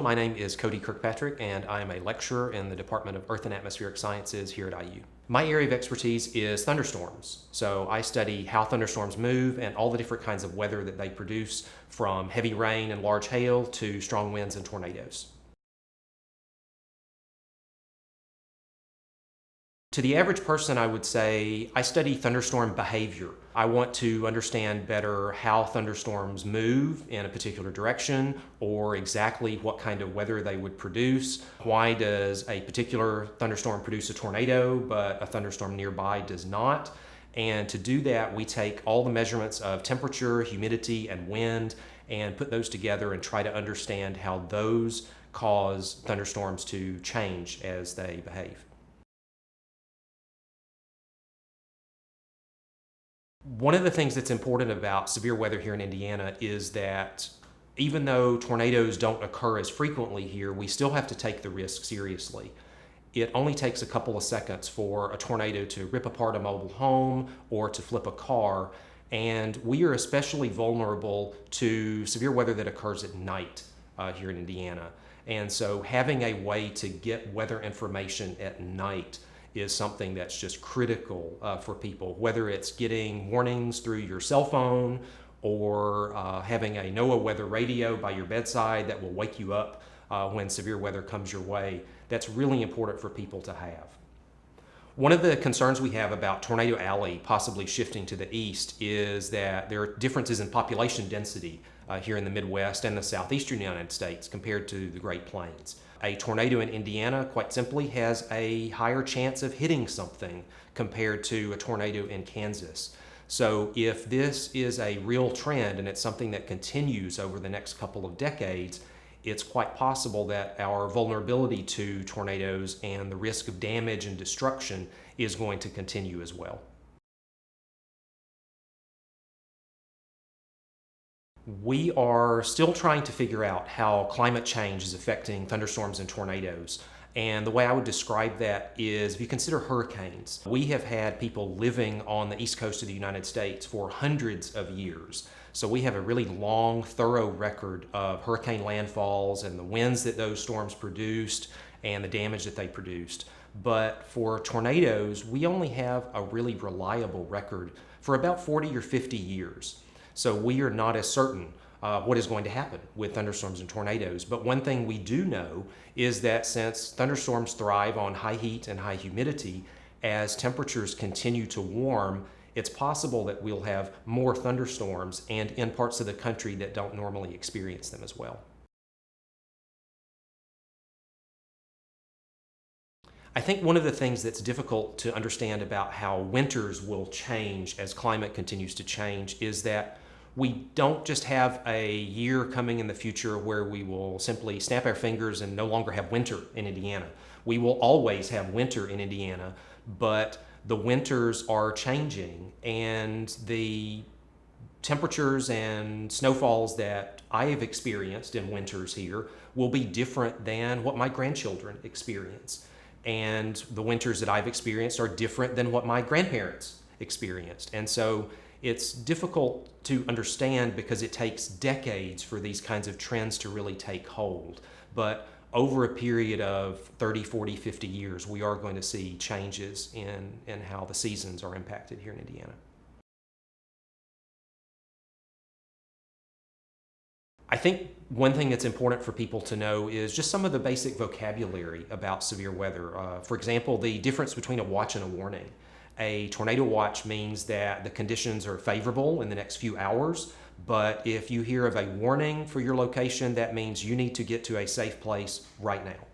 My name is Cody Kirkpatrick, and I am a lecturer in the Department of Earth and Atmospheric Sciences here at IU. My area of expertise is thunderstorms. So I study how thunderstorms move and all the different kinds of weather that they produce, from heavy rain and large hail to strong winds and tornadoes. To the average person, I would say I study thunderstorm behavior. I want to understand better how thunderstorms move in a particular direction, or exactly what kind of weather they would produce. Why does a particular thunderstorm produce a tornado, but a thunderstorm nearby does not? And to do that, we take all the measurements of temperature, humidity, and wind and put those together and try to understand how those cause thunderstorms to change as they behave. One of the things that's important about severe weather here in Indiana is that even though tornadoes don't occur as frequently here, we still have to take the risk seriously. It only takes a couple of seconds for a tornado to rip apart a mobile home or to flip a car, and we are especially vulnerable to severe weather that occurs at night here in Indiana. And so having a way to get weather information at night is something that's just critical for people, whether it's getting warnings through your cell phone or having a NOAA weather radio by your bedside that will wake you up when severe weather comes your way. That's really important for people to have. One of the concerns we have about Tornado Alley possibly shifting to the east is that there are differences in population density here in the Midwest and the southeastern United States compared to the Great Plains. A tornado in Indiana, quite simply, has a higher chance of hitting something compared to a tornado in Kansas. So if this is a real trend and it's something that continues over the next couple of decades, it's quite possible that our vulnerability to tornadoes and the risk of damage and destruction is going to continue as well. We are still trying to figure out how climate change is affecting thunderstorms and tornadoes. And the way I would describe that is, if you consider hurricanes, we have had people living on the east coast of the United States for hundreds of years. So we have a really long, thorough record of hurricane landfalls and the winds that those storms produced and the damage that they produced. But for tornadoes, we only have a really reliable record for about 40 or 50 years. So we are not as certain what is going to happen with thunderstorms and tornadoes. But one thing we do know is that since thunderstorms thrive on high heat and high humidity, as temperatures continue to warm, it's possible that we'll have more thunderstorms and in parts of the country that don't normally experience them as well. I think one of the things that's difficult to understand about how winters will change as climate continues to change is that we don't just have a year coming in the future where we will simply snap our fingers and no longer have winter in Indiana. We will always have winter in Indiana, but the winters are changing, and the temperatures and snowfalls that I have experienced in winters here will be different than what my grandchildren experience. And the winters that I've experienced are different than what my grandparents experienced. And so it's difficult to understand because it takes decades for these kinds of trends to really take hold. But over a period of 30, 40, 50 years, we are going to see changes in how the seasons are impacted here in Indiana. I think one thing that's important for people to know is just some of the basic vocabulary about severe weather. For example, the difference between a watch and a warning. A tornado watch means that the conditions are favorable in the next few hours, but if you hear of a warning for your location, that means you need to get to a safe place right now.